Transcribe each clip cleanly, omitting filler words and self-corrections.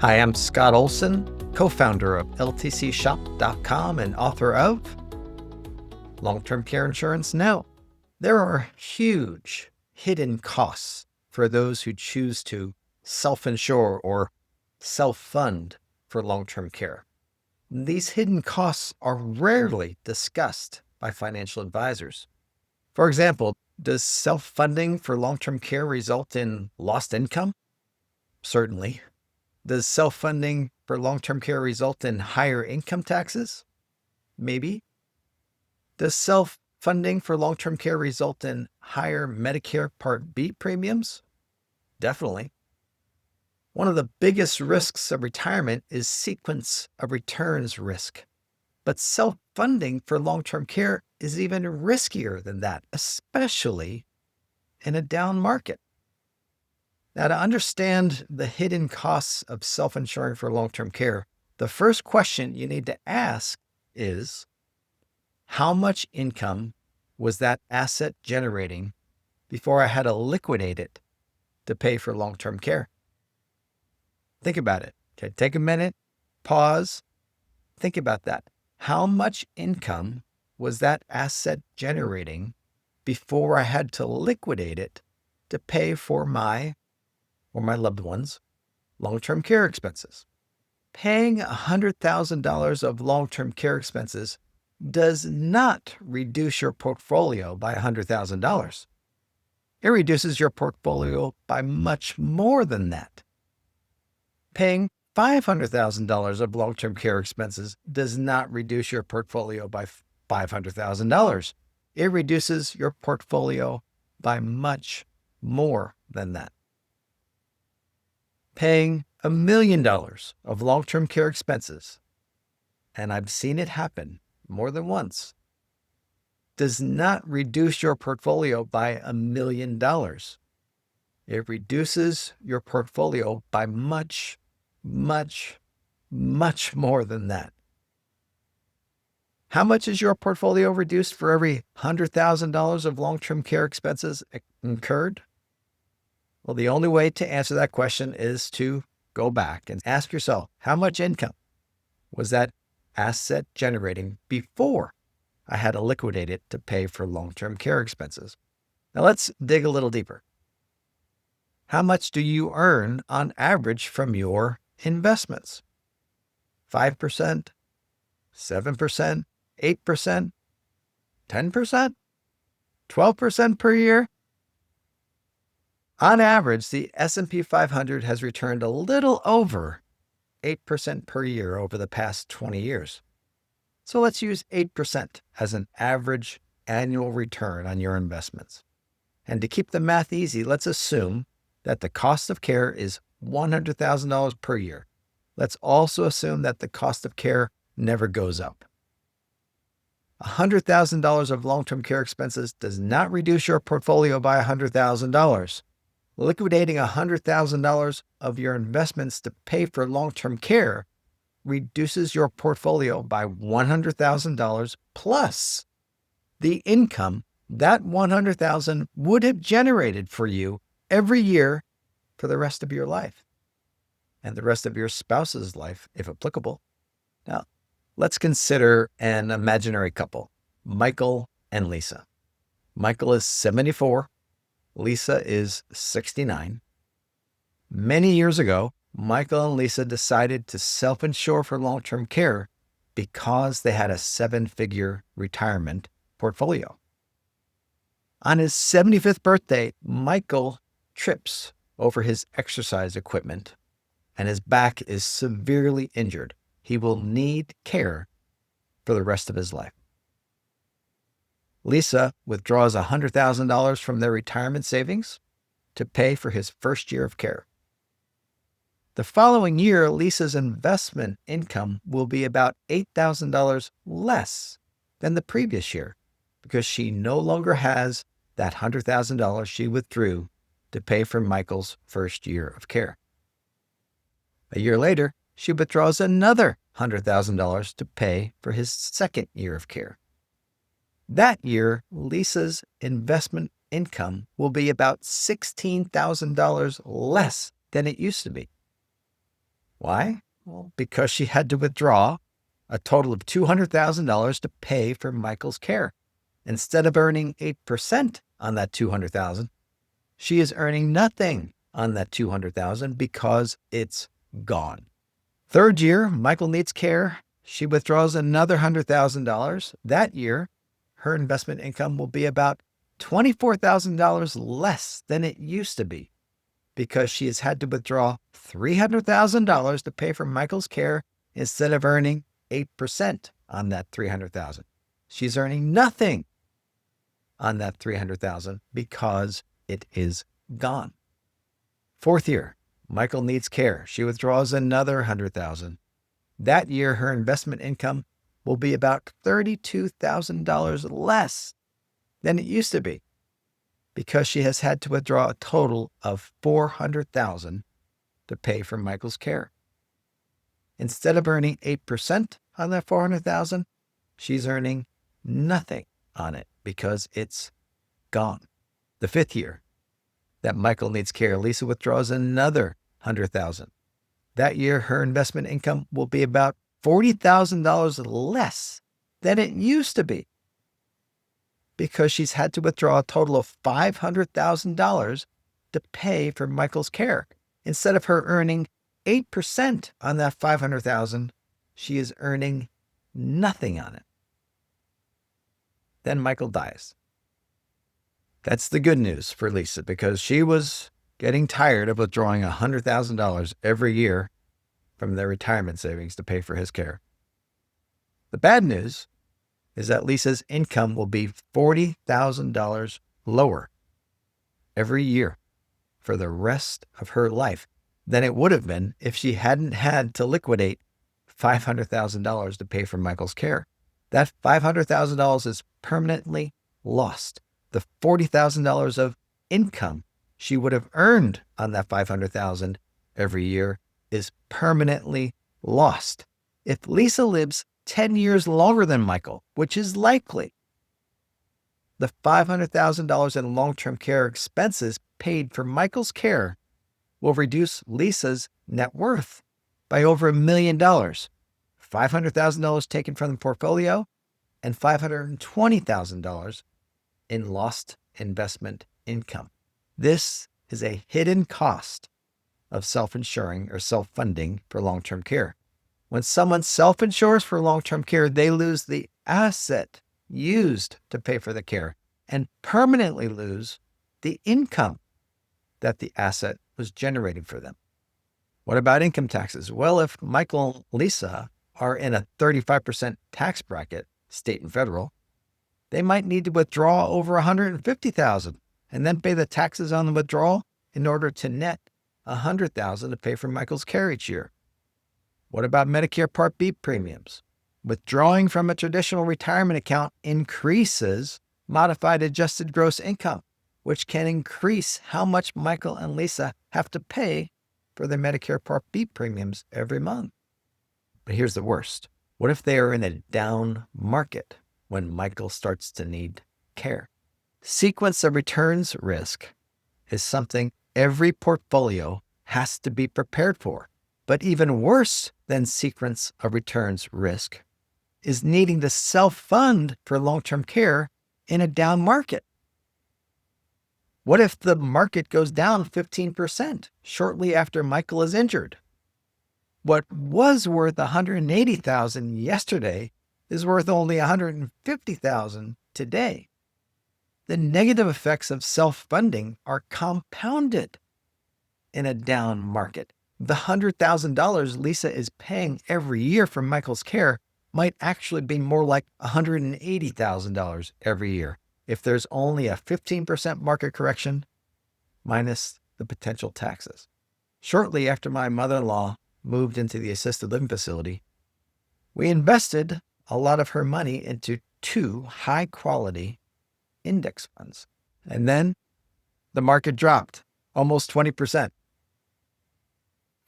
Hi, I'm Scott Olson, co-founder of LTCshop.com and author of Long-Term Care Insurance Now. There are huge hidden costs for those who choose to self-insure or self-fund for long-term care. These hidden costs are rarely discussed by financial advisors. For example, does self-funding for long-term care result in lost income? Certainly. Does self-funding for long-term care result in higher income taxes? Maybe. Does self-funding for long-term care result in higher Medicare Part B premiums? Definitely. One of the biggest risks of retirement is sequence of returns risk. But self-funding for long-term care is even riskier than that, especially in a down market. Now, to understand the hidden costs of self-insuring for long-term care, the first question you need to ask is, how much income was that asset generating before I had to liquidate it to pay for long-term care? Think about it. Okay, take a minute, pause, think about that. How much income was that asset generating before I had to liquidate it to pay for my or my loved ones' long-term care expenses? Paying $100,000 of long-term care expenses does not reduce your portfolio by $100,000. It reduces your portfolio by much more than that. Paying $500,000 of long-term care expenses does not reduce your portfolio by $500,000. It reduces your portfolio by much more than that. Paying $1 million of long-term care expenses, and I've seen it happen more than once, does not reduce your portfolio by $1 million. It reduces your portfolio by much, much, much more than that. How much is your portfolio reduced for every $100,000 of long-term care expenses incurred? Well, the only way to answer that question is to go back and ask yourself, how much income was that asset generating before I had to liquidate it to pay for long-term care expenses? Now let's dig a little deeper. How much do you earn on average from your investments? 5%, 7%, 8%, 10%, 12% per year? On average, the S&P 500 has returned a little over 8% per year over the past 20 years. So let's use 8% as an average annual return on your investments. And to keep the math easy, let's assume that the cost of care is $100,000 per year. Let's also assume that the cost of care never goes up. $100,000 of long-term care expenses does not reduce your portfolio by $100,000. Liquidating $100,000 of your investments to pay for long-term care reduces your portfolio by $100,000 plus the income that $100,000 would have generated for you every year for the rest of your life and the rest of your spouse's life, if applicable. Now, let's consider an imaginary couple, Michael and Lisa. Michael is 74. Lisa is 69. Many years ago, Michael and Lisa decided to self-insure for long-term care because they had a 7-figure retirement portfolio. On his 75th birthday, Michael trips over his exercise equipment and his back is severely injured. He will need care for the rest of his life. Lisa withdraws $100,000 from their retirement savings to pay for his first year of care. The following year, Lisa's investment income will be about $8,000 less than the previous year because she no longer has that $100,000 she withdrew to pay for Michael's first year of care. A year later, she withdraws another $100,000 to pay for his second year of care. That year, Lisa's investment income will be about $16,000 less than it used to be. Why? Well, because she had to withdraw a total of $200,000 to pay for Michael's care. Instead of earning 8% on that $200,000, she is earning nothing on that $200,000 because it's gone. Third year, Michael needs care. She withdraws another $100,000. That year, her investment income will be about $24,000 less than it used to be because she has had to withdraw $300,000 to pay for Michael's care instead of earning 8% on that $300,000. She's earning nothing on that $300,000 because it is gone. Fourth year, Michael needs care. She withdraws another $100,000. That year, her investment income will be about $32,000 less than it used to be because she has had to withdraw a total of $400,000 to pay for Michael's care. Instead of earning 8% on that $400,000, she's earning nothing on it because it's gone. The fifth year that Michael needs care, Lisa withdraws another $100,000. That year, her investment income will be about $40,000 less than it used to be because she's had to withdraw a total of $500,000 to pay for Michael's care. Instead of her earning 8% on that $500,000, she is earning nothing on it. Then Michael dies. That's the good news for Lisa because she was getting tired of withdrawing $100,000 every year from their retirement savings to pay for his care. The bad news is that Lisa's income will be $40,000 lower every year for the rest of her life than it would have been if she hadn't had to liquidate $500,000 to pay for Michael's care. That $500,000 is permanently lost. The $40,000 of income she would have earned on that $500,000 every year is permanently lost. If Lisa lives 10 years longer than Michael, which is likely, the $500,000 in long-term care expenses paid for Michael's care will reduce Lisa's net worth by over $1 million. $500,000 taken from the portfolio and $520,000 in lost investment income. This is a hidden cost of self-insuring or self-funding for long-term care. When someone self-insures for long-term care, they lose the asset used to pay for the care and permanently lose the income that the asset was generating for them. What about income taxes? Well, if Michael and Lisa are in a 35% tax bracket, state and federal, they might need to withdraw over $150,000 and then pay the taxes on the withdrawal in order to net $100,000 to pay for Michael's care each year. What about Medicare Part B premiums? Withdrawing from a traditional retirement account increases modified adjusted gross income, which can increase how much Michael and Lisa have to pay for their Medicare Part B premiums every month. But here's the worst. What if they are in a down market when Michael starts to need care? Sequence of returns risk is something every portfolio has to be prepared for. But even worse than sequence of returns risk is needing to self-fund for long-term care in a down market. What if the market goes down 15% shortly after Michael is injured? What was worth $180,000 yesterday is worth only $150,000 today. The negative effects of self-funding are compounded in a down market. The $100,000 Lisa is paying every year for Michael's care might actually be more like $180,000 every year if there's only a 15% market correction minus the potential taxes. Shortly after my mother-in-law moved into the assisted living facility, we invested a lot of her money into 2 high-quality index funds. And then the market dropped almost 20%.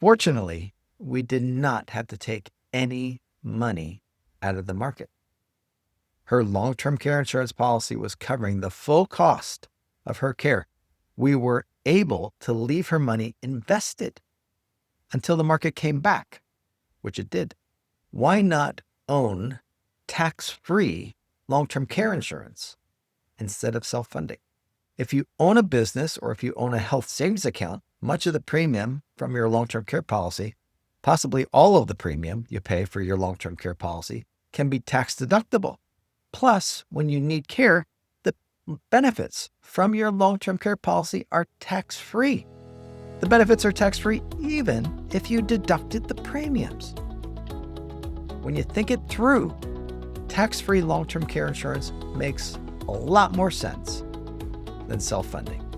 Fortunately, we did not have to take any money out of the market. Her long-term care insurance policy was covering the full cost of her care. We were able to leave her money invested. until the market came back, which it did. Why not own tax-free long-term care insurance instead of self-funding? If you own a business or if you own a health savings account, much of the premium from your long-term care policy, possibly all of the premium you pay for your long-term care policy, can be tax deductible. Plus, when you need care, the benefits from your long-term care policy are tax-free. The benefits are tax-free even if you deducted the premiums. When you think it through, tax-free long-term care insurance makes a lot more sense than self-funding.